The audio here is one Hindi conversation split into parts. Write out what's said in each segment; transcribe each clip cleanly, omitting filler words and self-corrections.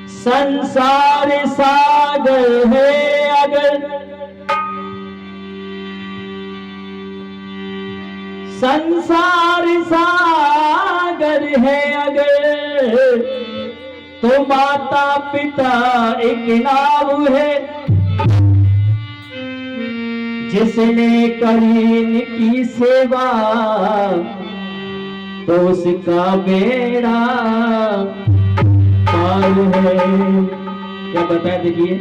संसार सागर है अगर, संसार सागर है अगर, तो माता पिता एक नाव है। जिसने करी इनकी सेवा तो उसका बेड़ा पार है। क्या बताया देखिए,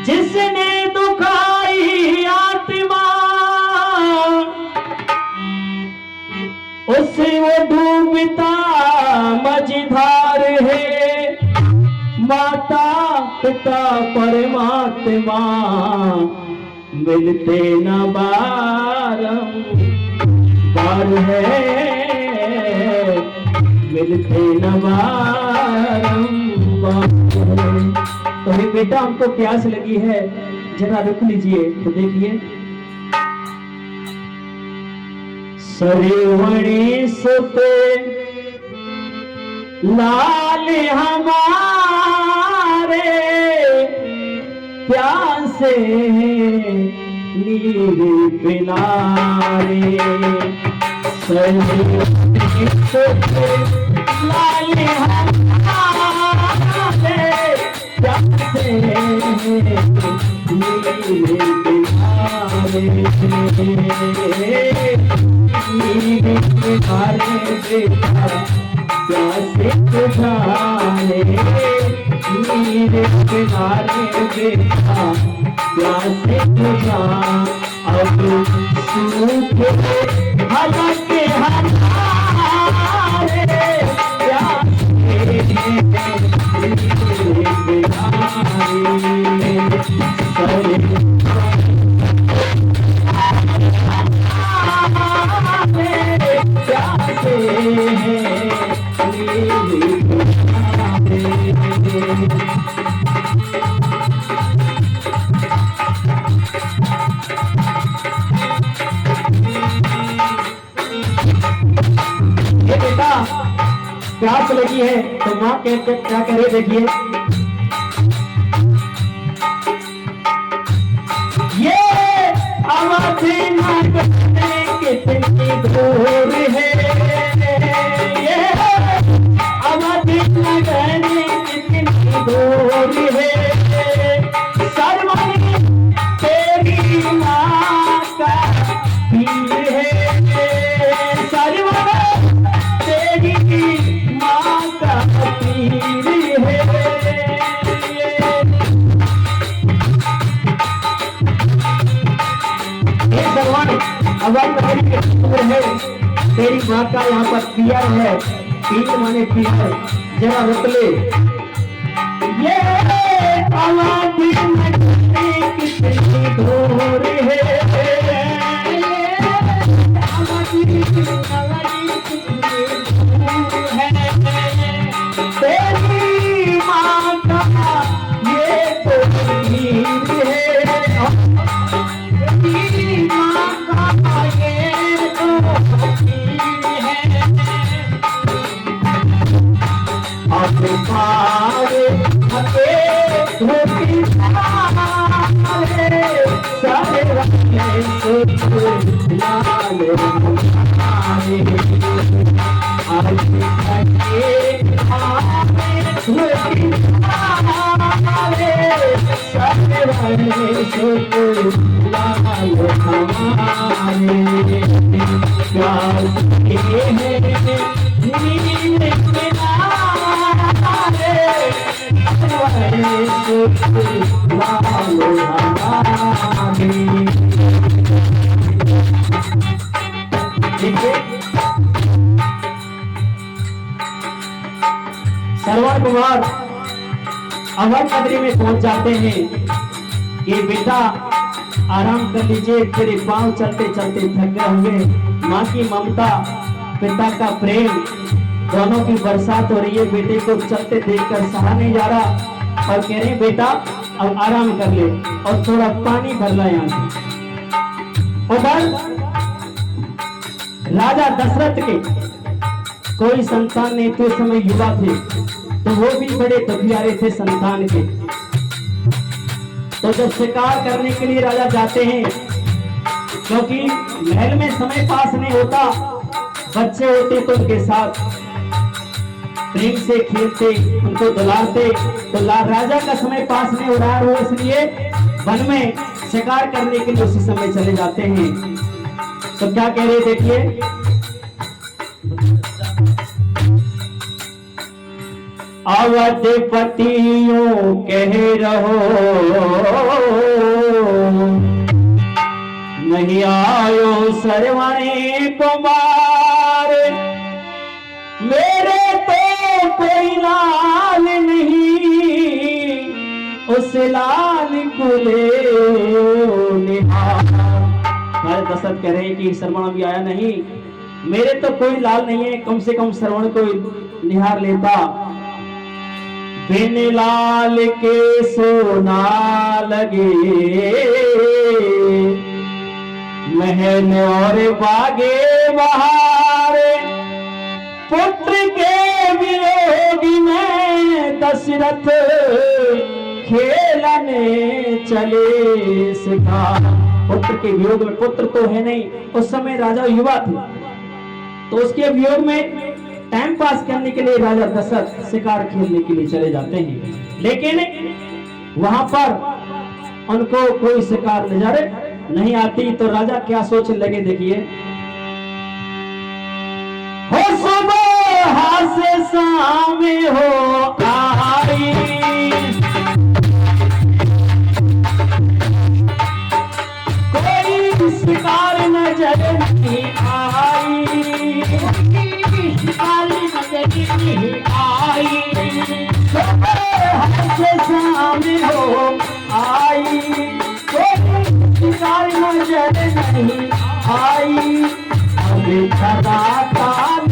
जिसने दुखाई आत्मा उसे वो डूबता मझधार है। माता पिता परमात्मा मिलते न बारंबार है, मिलते न बारंबार। तो हे बेटा, हमको प्यास लगी है, जरा रुक लीजिए। तो देखिए, सरवणी सुते लाल हमारे प्यासे नीर पिलारे। सरवणी सुते लाल हमारे प्यासे नीर पिलारे। प्यासे बुझाने मेरे किनारे बेटा, प्यासे बुझा। अब सूखे हलके हमारे प्यासे प्यास लगी है तो माँ कहते क्या करे देखिए, ये आवाज कितनी दूर है, ये आवाज कितनी दूर है। सरवणी तेरी माँ का पीर है, सरवणी तेरी है। तेरी माँ का यहाँ पर पिया है, पीर माने पिया, जरा रुक ले। ये आवाज कितनी दूर है, तेरी माँ का ये तो पीर है, तेरी माँ का ये तो पीर है। अब पारे हके धोती सारे सारे रखे सुख लाल हमारे। आज तके आए धोती सारे सारे रखे सुख लाल हमारे। प्यार के हैं नील किनारे सुख लाल हमारे। श्रवण कुमार अवध नगरी में पहुंच जाते हैं कि बेटा आराम कर लीजिए, तेरे पांव चलते चलते थक गए होंगे। माँ की ममता, पिता का प्रेम, दोनों की बरसात हो रही है। बेटे को चलते देखकर सहा नहीं जा रहा और कह रहे बेटा अब आराम कर ले और थोड़ा पानी भर ला यहाँ से। उधर राजा दशरथ के कोई संतान नहीं थे, समय युवा थे, तो वो भी बड़े दुखियारे थे संतान के। तो जब शिकार करने के लिए राजा जाते हैं, क्योंकि महल में समय पास नहीं होता, बच्चे होते तो उनके साथ प्रेम से खेलते, उनको दुलारते, तो राजा का समय पास नहीं हो रहा है, वो इसलिए वन में शिकार करने के लिए उसी समय चले जाते हैं। तो क्या कह रहे देखिए, अवधपतियों कह रहो नहीं आयो सरवणे कुमार, मेरे तो कोई लाल नहीं, उस लाल को ले निहार। दशरथ कह रहे हैं कि श्रवण भी आया नहीं, मेरे तो कोई लाल नहीं है, कम से कम श्रवण को निहार लेता। बिन लाल के सोना लगे महल और बागे बहार, पुत्र के वियोग में दशरथ खेलने चले शिकार। पुत्र के वियोग में, पुत्र तो है नहीं, उस समय राजा युवा थे, तो उसके वियोग में टाइम पास करने के लिए राजा दशरथ शिकार खेलने के लिए चले जाते हैं। लेकिन वहां पर उनको कोई शिकार नजर नहीं आती, तो राजा क्या सोचने लगे देखिए, हो सुबह से शाम हो आई, कोई शिकार नजर नहीं आई, शिकार नजर नहीं आई, सुबह से शाम हो आई, कोई शिकार नजर नहीं आई। अभी सदा काल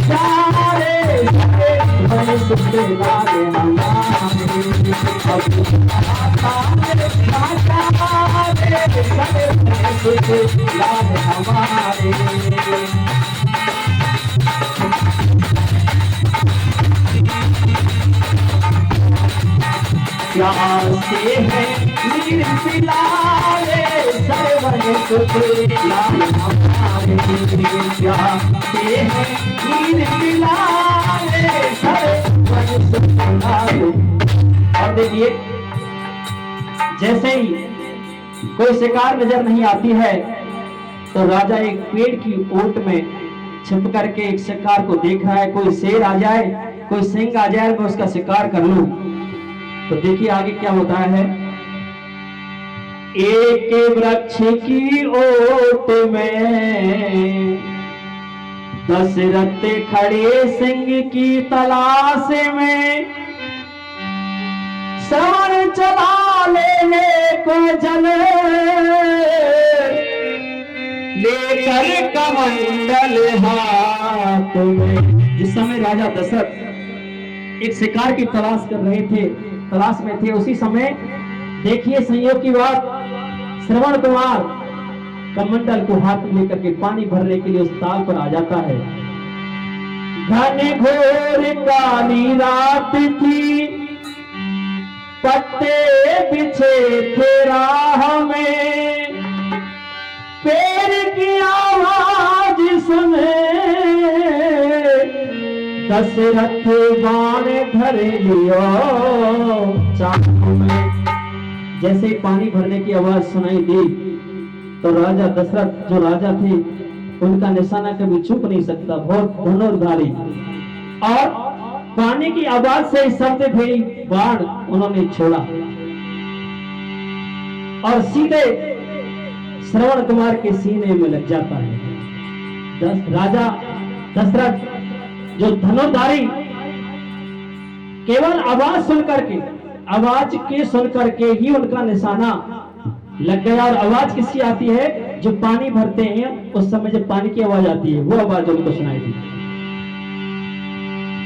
सारे बड़े सुखी लाल हमारे, अभी सदा काल सारे बड़े सुखी लाल हमारे। प्यासे हैं नीर पिलारे सरवन सुखी लाल हमारे, प्यासे हैं नीर पिलारे सरवन सुखी लाल। और देखिए, जैसे ही कोई शिकार नजर नहीं आती है, तो राजा एक पेड़ की ओट में छिप करके एक शिकार को देख रहा है, कोई शेर आ जाए, कोई सिंह आ जाए, मैं उसका शिकार कर लूं। तो देखिए आगे क्या होता है, एक वृक्ष की ओट में दशरथ खड़े सिंह की तलाश में, श्रवण चला लेने को जल लेकर कमंडल हाथ में। जिस समय राजा दशरथ एक शिकार की तलाश कर रहे थे, तलाश में थे, उसी समय देखिए संयोग की बात, श्रवण कुमार कमंडल को हाथ में लेकर के पानी भरने के लिए उस ताल पर आ जाता है। घने घोर काली रात थी, पत्ते बिछे थे राह में, पैर की आवाज सुने दशरथ बाण धर लियो चाकू में। जैसे ही पानी भरने की आवाज सुनाई दी, तो राजा दशरथ जो राजा थे, उनका निशाना कभी छुप नहीं सकता, बहुत धनुर्धारी, और पानी की आवाज से शब्द भी बाण उन्होंने छोड़ा और सीधे श्रवण कुमार के सीने में लग जाता है। राजा दशरथ जो धनुर्धारी, केवल आवाज सुनकर के, आवाज के सुनकर के ही उनका निशाना लग गया। और आवाज किसकी आती है, जो पानी भरते हैं उस समय जब पानी की आवाज आती है, वो आवाज उनको सुनाई दी।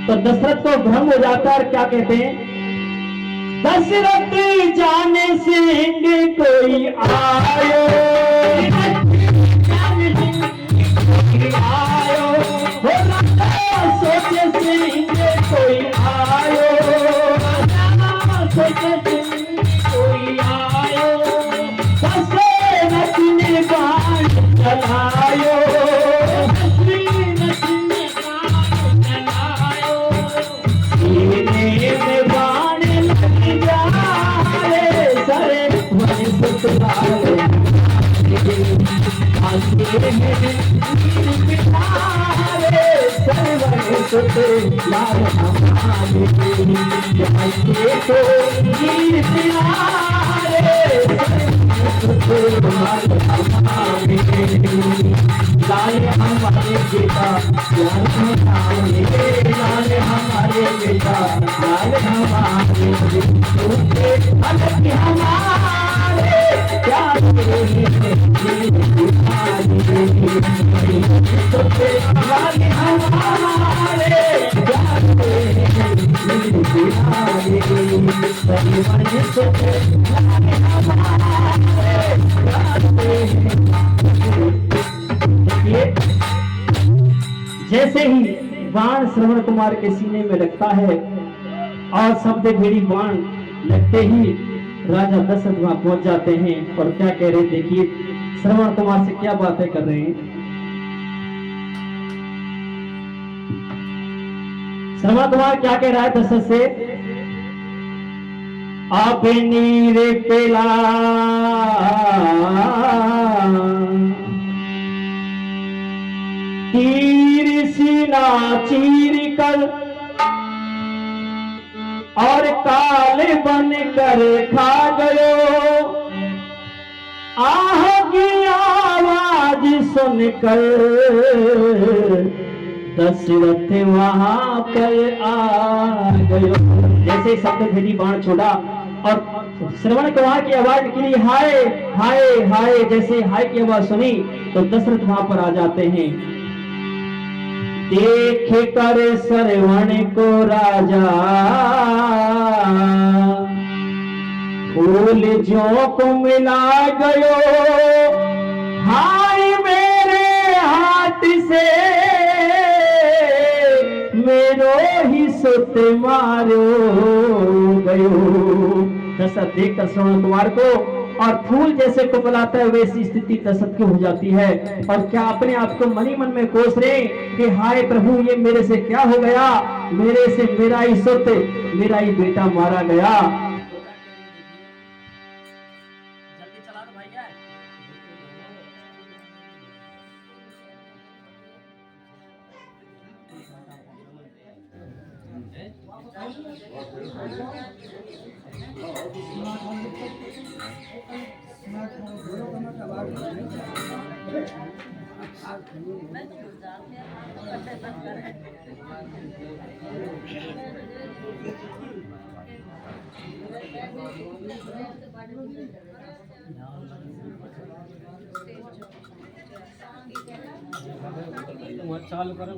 तो दशरथ को भ्रम हो जाता है और क्या कहते हैं, दशरथ जाने सिंह कोई आयो, आयो सोचे सिंह कोई आयो, लाल हमारे जाइए तो वीर प्यारे लाल हमारे बेटा लाल हमारे बेटा लाल हमारे अलग हमारे प्यार लाल हमारे जैसे ही बाण श्रवण कुमार के सीने में लगता है और शब्द भेड़ी बाण लगते ही राजा दशरथ वहां पहुंच जाते हैं और क्या कह रहे देखिए श्रवण कुमार से क्या बातें कर रहे हैं। श्रवण कुमार क्या कह रहा है दशरथ से, आप नीर पेला तीर सीना चीर कर और काल बन कर खा गयो, आह की आवाज सुनकर दशरथ वहां पर आ गयो। जैसे शब्द भेदी बाण छोड़ा और श्रवण कुमार की आवाज निकली हाय हाय हाय, जैसे हाय की आवाज सुनी तो दशरथ वहां पर आ जाते हैं। देख कर श्रवण को राजा फूल जो को मिला गयो, हाय मेरे हाथ से मेरो ही सुत मारो गयो। दशरथ देखकर श्रवण कुमार को और फूल जैसे कुमलाता है वैसी स्थिति दशरथ की हो जाती है और क्या अपने आप को मनी मन में कोस रहे कि हाय प्रभु ये मेरे से क्या हो गया, मेरे से मेरा ही सुत मेरा ही बेटा मारा गया। चालू करो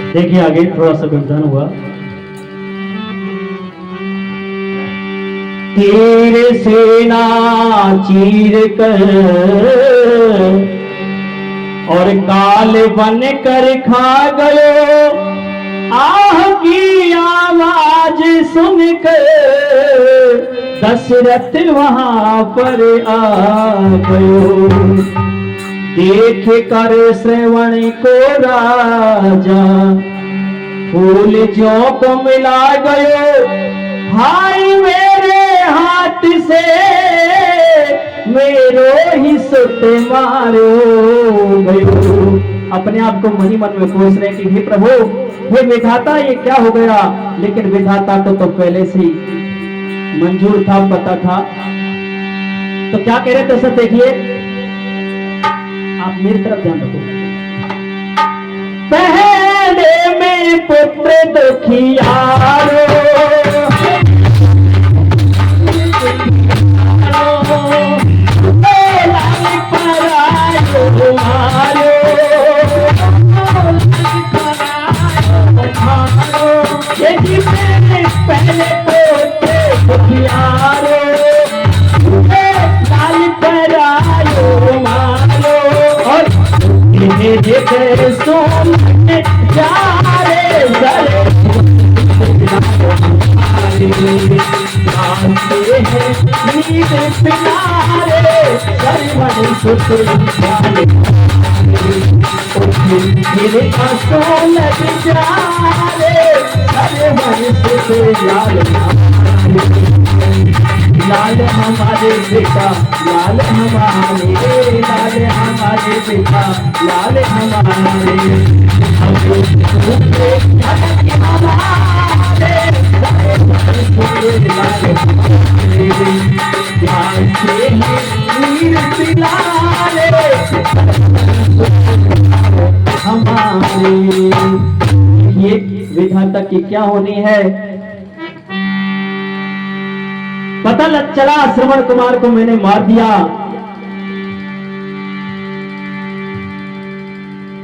देखिए आगे थोड़ा सा व्यवधान हुआ। तीर सेना चीर कर और काल बन कर खा गयो, आह की आवाज सुनकर दशरथ वहां पर आ गयो। देख कर श्रवण को राजा फूल जो को मिला गयो, हाय मेरे हाथ से मेरो ही सुत मारो गयो। अपने आप को मनी मन में कोस रहे कि हे प्रभु हे विधाता ये क्या हो गया, लेकिन विधाता को तो पहले से ही मंजूर था, पता था। तो क्या कह रहे थे सब देखिए, आप मेरी तरफ ध्यान रखो। पहले में पुत्र दुखियारो पहले पोते दुखियारो लाल पर आयो मारो सुते लाल मेरे आंसू लग जाए सारे मन से लाल लाल हमारे बेटा लाल हमारे लाल हमारे बेटा लाल हमारे हमारे ये विधाता की क्या होनी है। पता लग चला श्रवण कुमार को मैंने मार दिया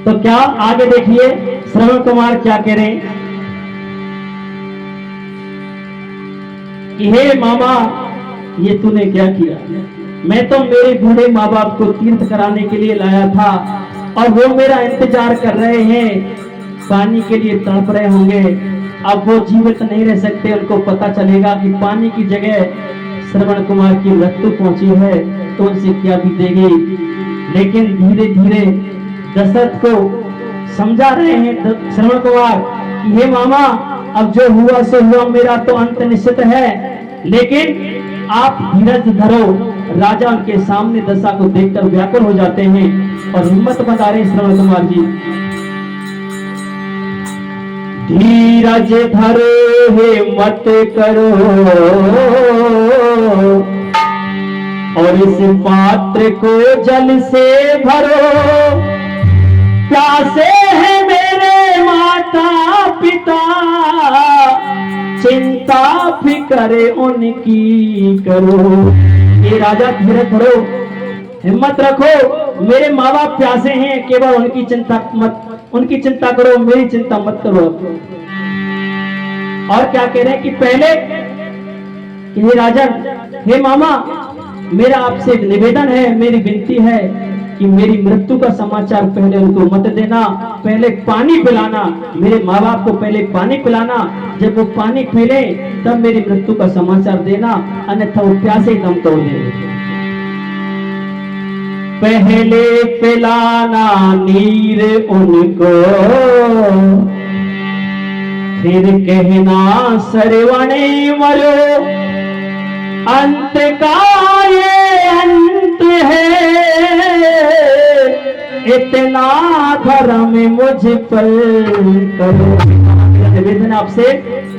तो क्या आगे देखिए श्रवण कुमार क्या कह रहे हैं कि हे मामा ये तूने क्या किया। मैं तो मेरे बूढ़े माँ बाप को तीर्थ कराने के लिए लाया था और वो मेरा इंतजार कर रहे हैं, पानी के लिए तड़प रहे होंगे। अब वो जीवित नहीं रह सकते, उनको पता चलेगा कि पानी की जगह श्रवण कुमार की मृत्यु पहुंची है तो उनसे क्या बीतेगी। लेकिन धीरे धीरे दशरथ को समझा रहे हैं श्रवण कुमार कि हे मामा अब जो हुआ सो हुआ, मेरा तो अंत निश्चित है, लेकिन आप धीरज धरो। राजा उनके सामने दशा को देखकर व्याकुल हो जाते हैं और हिम्मत बता रहे श्रवण कुमार जी। धीरज धरो हिम्मत करो और इस पात्र को जल से भरो, प्यासे है मेरे माता पिता, चिंता फिक्र उनकी करो। ये राजा धीरज धरो हिम्मत रखो, मेरे माँ बाप प्यासे हैं, केवल उनकी चिंता करो, मेरी चिंता मत करो। और क्या कह रहे हैं कि पहले कि हे राजन हे मामा मेरा आपसे एक निवेदन है, मेरी विनती है कि मेरी मृत्यु का समाचार पहले उनको मत देना, पहले पानी पिलाना, मेरे माँ बाप को पहले पानी पिलाना, जब वो पानी पीले तब मेरी मृत्यु का समाचार देना, अन्यथा वो प्यासे दम तोड़ देंगे। पहले पिलाना नीर उनको, फिर कहना सरवणे मरो, अंत का ये अंत है, इतना धर्म मुझ पर करो। निवेदन आपसे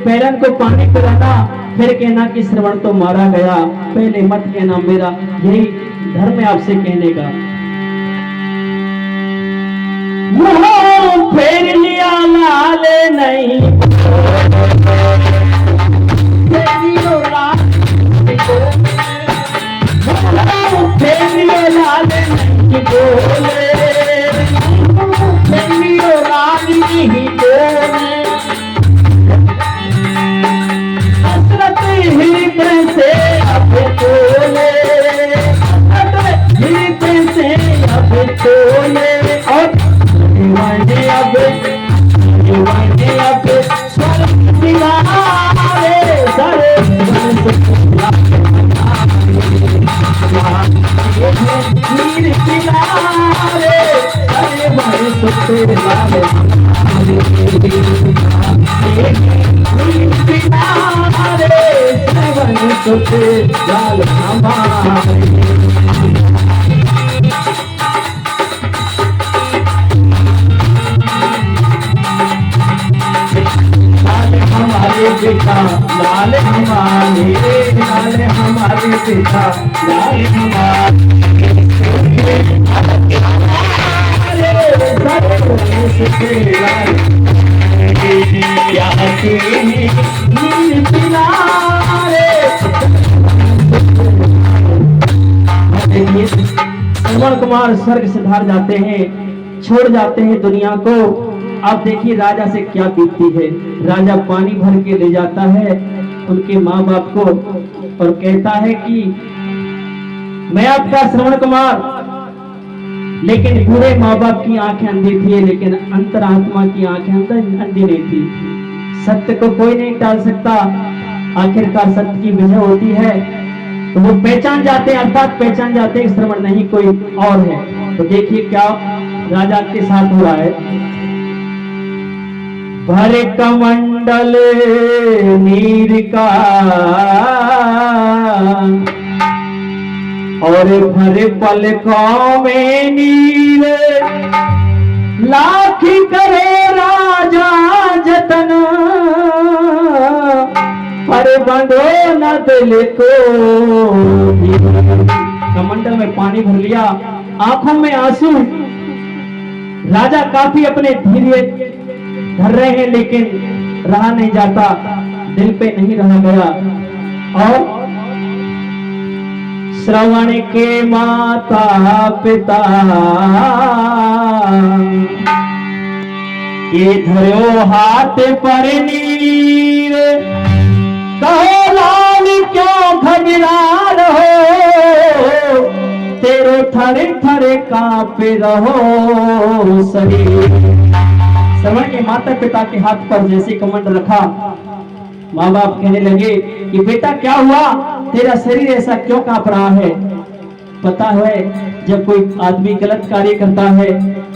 पहले उनको पानी पिलाना, फिर कहना कि श्रवण तो मारा गया, पहले मत कहना, मेरा यही धर्म है आपसे कहने का। मुंह फेर लिया लाल नहीं लाल नहीं बोले, रानी ही बोले, हसरत हृदय से अब बोले, हृदय से अब बोले, और अब स्वर्ग दिवारे सारे नीर किनारे अरे बड़े सुते लाल नीर किनारे बड़े सुते लाल हमारे। बेटा लाल हमारे, लाल हमारे बेटा लाल हमारे, श्रवण कुमार स्वर्ग से धार जाते हैं, छोड़ जाते हैं दुनिया को। अब देखिए राजा से क्या बीतती है। राजा पानी भर के ले जाता है उनके माँ बाप को और कहता है कि मैं आपका श्रवण कुमार, लेकिन बूढ़े माँ बाप की आंखें अंधी थी, लेकिन अंतरात्मा की आंखें अंधी नहीं थी। सत्य को कोई नहीं टाल सकता, आखिरकार सत्य की विजय होती है। तो वो पहचान जाते हैं, अर्थात पहचान जाते हैं श्रवण नहीं कोई और है। तो देखिए क्या राजा के साथ हुआ है। भर कमंडल नीर का और भर पलकों में नीर, लाख करे राजा जतन, पर बंधो न दिल को। कमंडल में पानी भर लिया, आंखों में आंसू, राजा काफी अपने धैर्य धर रहे हैं, लेकिन रहा नहीं जाता, दिल पे नहीं रहा गया। और श्रवण के माता पिता ये धरो हाथ पर नीर, कहो लाल क्यों घबरा रहो, तेरो थरे थरे कांपे रहो शरीर। श्रवण के माता पिता के हाथ पर जैसे कमंडल रखा, माँ बाप कहने लगे कि बेटा क्या हुआ, तेरा शरीर ऐसा क्यों कांप रहा है। पता है जब कोई आदमी गलत कार्य करता है,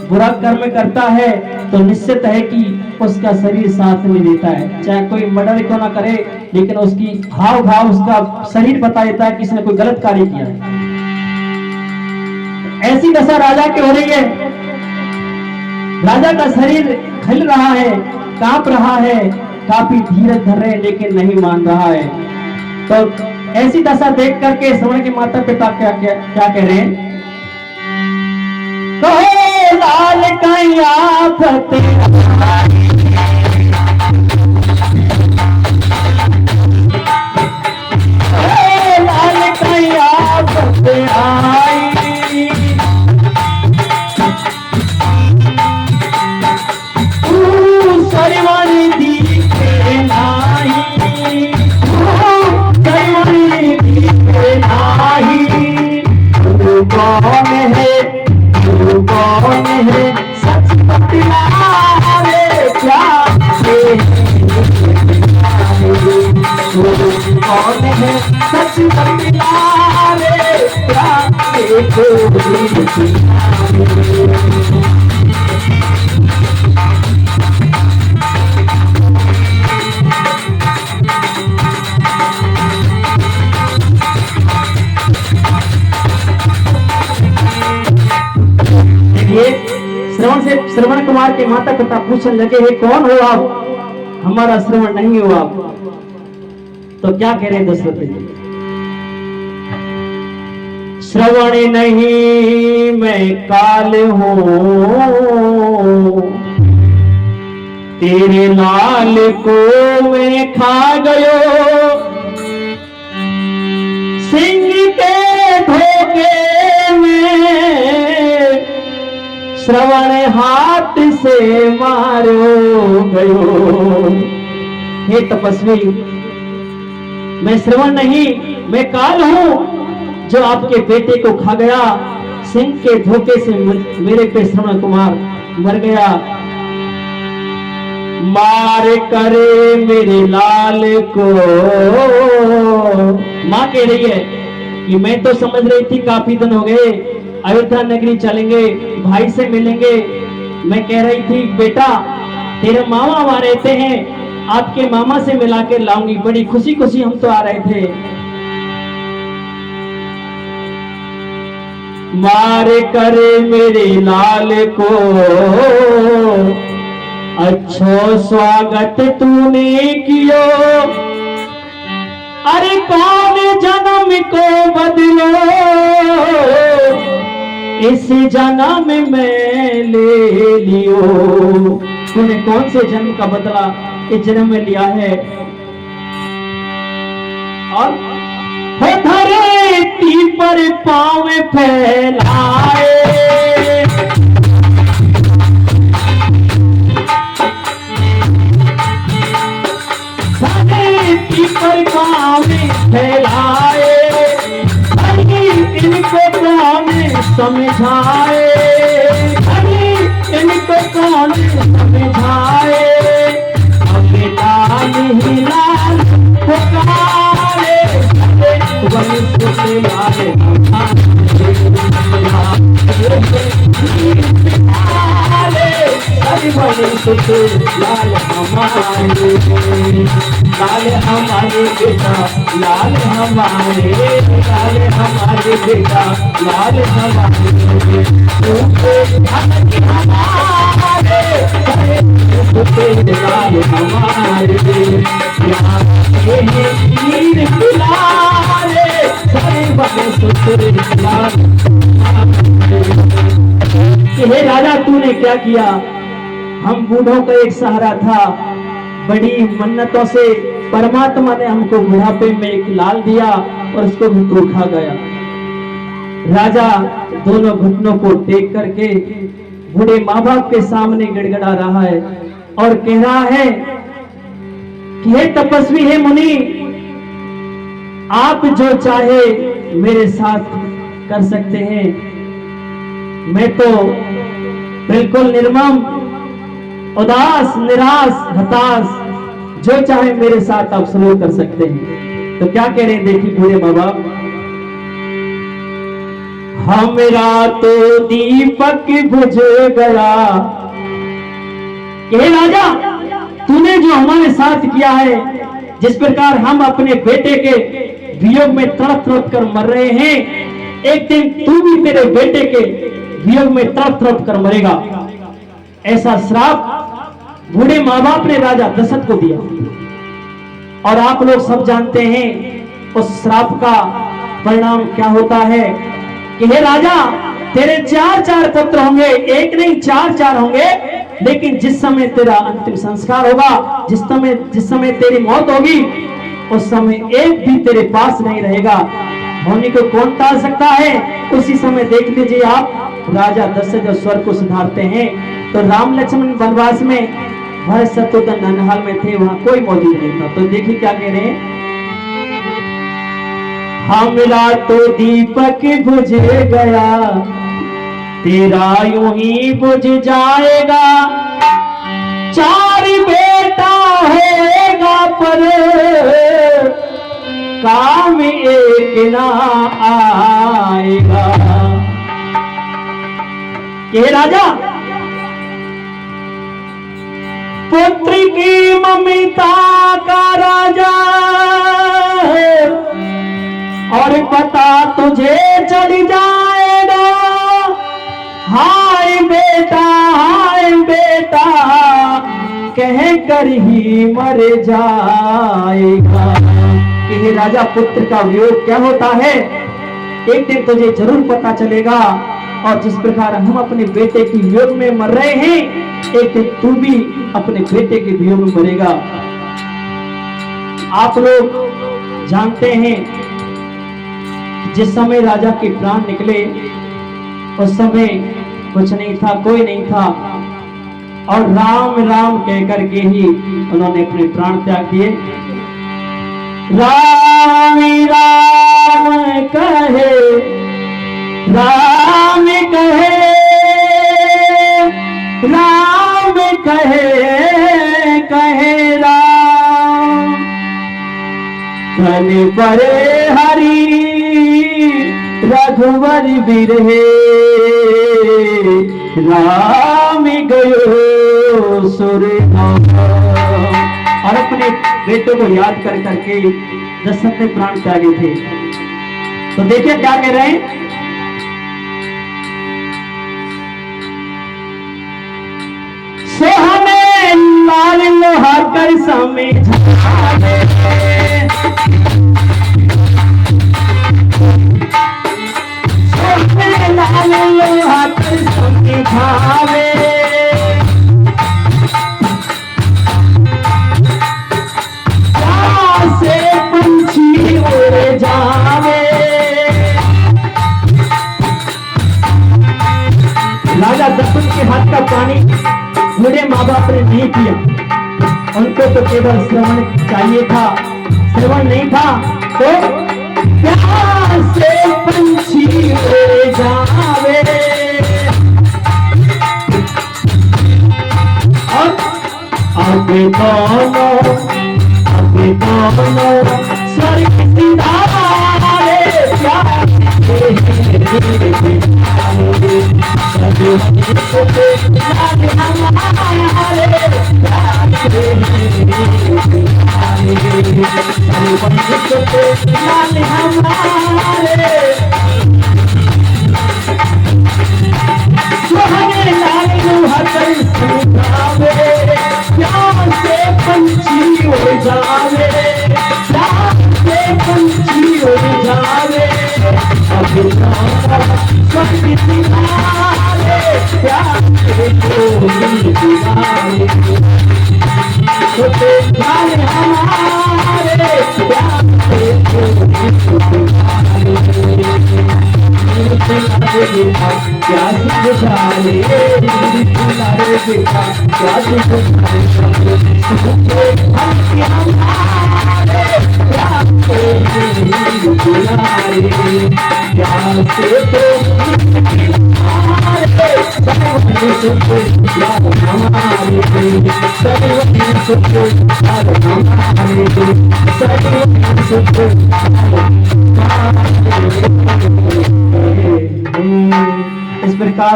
बुरा कर्म करता है, तो निश्चित है कि उसका शरीर साथ में देता है। चाहे कोई मर्डर क्यों ना करे, लेकिन उसकी हाव भाव, उसका शरीर बता देता है कि इसने कोई गलत कार्य किया है। ऐसी दशा राजा की हो रही है। राजा का शरीर खिल रहा है, कांप रहा है, काफी धीरज धर रहे हैं, लेकिन नहीं मान रहा है। तो ऐसी दशा देख करके श्रवण के माता पिता क्या कह रहे हैं। कहो लाल कहीं आफत आई, लाल कहीं आफत आई, तू सरवानी दी के नाही, सरवानी दी के नाही, तू कौन है, तू कौन है, सच बतला रे क्या है, तू कौन है, सच बतला रे क्या है। श्रवण कुमार के माता पिता पूछने लगे, हे कौन हो आप, हमारा श्रवण नहीं हुआ। तो क्या कह रहे हैं दशरथ जी, श्रवण नहीं मैं काल हूं, तेरे लाल को मैं खा गयो, सिंह के धोखे में श्रवण हाथ से मारो गयो। हे तपस्वी, मैं श्रवण नहीं, मैं काल हूं जो आपके बेटे को खा गया, सिंह के धोखे से मेरे पे श्रवण कुमार मर गया। मार करे मेरे लाल को। मां कह रही है कि मैं तो समझ रही थी काफी दिन हो गए, अयोध्या नगरी चलेंगे, भाई से मिलेंगे। मैं कह रही थी बेटा तेरे मामा वहां रहते हैं, आपके मामा से मिला के लाऊंगी। बड़ी खुशी खुशी हम तो आ रहे थे। मार करे मेरे लाल को, अच्छो स्वागत तूने कियो, अरे कौन जन्म को बदलो, इस जन्म में ले लियो। तूने कौन से जन्म का बदला इस जन्म में लिया है। और धरती पर पांव फैलाए, धरती पर पांव फैलाए, इनको कौन समझाए, इनको कौन समझाए। लाल ही लाल पुकारे, वंश हमारे, लाल हमारे बेटा, लाल हमारे, लाल हमारे बेटा, लाल हमारे, हमारे, लाल हमारे, यहाँ नीर किनारे सारे बने सुतरे लाल। हे राजा, तूने क्या किया? हम बूढ़ों का एक सहारा था, बड़ी मन्नतों से परमात्मा ने हमको बुढ़ापे में एक लाल दिया और उसको भी तू खा गया। राजा दोनों घुटनों को टेक करके बूढ़े माँ बाप के सामने गिड़गिड़ा रहा है और कह रहा है कि हे तपस्वी, हे मुनि, आप जो चाहे मेरे साथ कर सकते हैं। मैं तो बिल्कुल निर्मम, उदास, निराश, हताश, जो चाहे मेरे साथ आप सलूक कर सकते हैं। तो क्या कह रहे हैं, देखिए बूढ़े माँ बाप, हमरा तो दीपक बुझ गया। ये राजा, तूने जो हमारे साथ किया है, जिस प्रकार हम अपने बेटे के वियोग में तड़प तड़प कर मर रहे हैं, एक दिन तू भी तेरे बेटे के वियोग में तड़प तड़प कर मरेगा। ऐसा श्राप बूढ़े माँ बाप ने राजा दशरथ को दिया। और आप लोग सब जानते हैं उस श्राप का परिणाम क्या होता है कि हे राजा, तेरे चार पुत्र होंगे, एक नहीं चार होंगे, लेकिन जिस समय तेरा अंतिम संस्कार होगा, जिस समय तेरी मौत होगी, उस समय एक भी तेरे पास नहीं रहेगा। होने को कौन टाल सकता है? उसी समय देख लीजिए आप, राजा दशरथ जब स्वर्ग को सुधारते हैं तो राम लक्ष्मण वनवास में, भरत शत्रुघ्न नन्हाल में थे, वहां कोई मौजूद नहीं था। तो देखिए क्या कह रहे हैं, हमरा तो दीपक बुझ गया, तेरा यूं ही बुझ जाएगा। चार बेटा होगा पर काम एक ना आएगा। ये राजा, पुत्र की ममता का राजा है और पता तुझे चढ़ जाएगा। हाय बेटा कह कर ही मर जाएगा। ये राजा, पुत्र का वियोग क्या होता है, एक दिन तुझे जरूर पता चलेगा। और जिस प्रकार हम अपने बेटे के वियोग में मर रहे हैं, एक दिन तू भी अपने बेटे के वियोग में मरेगा। आप लोग जानते हैं जिस समय राजा के प्राण निकले, उस समय कुछ नहीं था, कोई नहीं था, और राम राम कहकर के ही उन्होंने अपने प्राण त्याग दिए। राम राम कहे, राम कहे, राम कहे, कहे राम, कन परे हरि रघुवर बिरहे, राम गयो सुर। और अपने बेटों को याद कर करके दशरथ ने प्राण त्यागे थे। तो देखिए क्या कह रहे हैं, सोहने लाल लोहा कर समझावे, सोहने लाल लोहा कर समझावे, से पंछी उड़ जावे। राजा दशरथ के हाथ का पानी बूढ़े माँ बाप ने नहीं पिया, उनको तो केवल श्रवण चाहिए था, श्रवण नहीं था। तो प्यार से पंछी उड़ जावे, और आगे दोनों स्वर्ग सिधारे, प्यार सुहाने लाल हर सुनावे, प्यार से पंछी उड़ जावे, प्यार से पंछी उड़ जावे, अभी स्वर्ग सितारे प्यार से कोई दीवारे, छोटे लाल हमारे प्यार से कोई दीवारे, क्या बुझाए तुम्हारे बेटा, क्या बुझाए इस प्रकार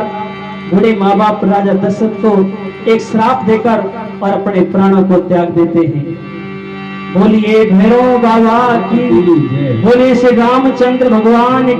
बूढ़े माँ बाप राजा दशरथ को एक श्राप देकर और अपने प्राणों को त्याग देते हैं। बोलिए भैरव बाबा की, बोलिए श्री रामचंद्र भगवान की।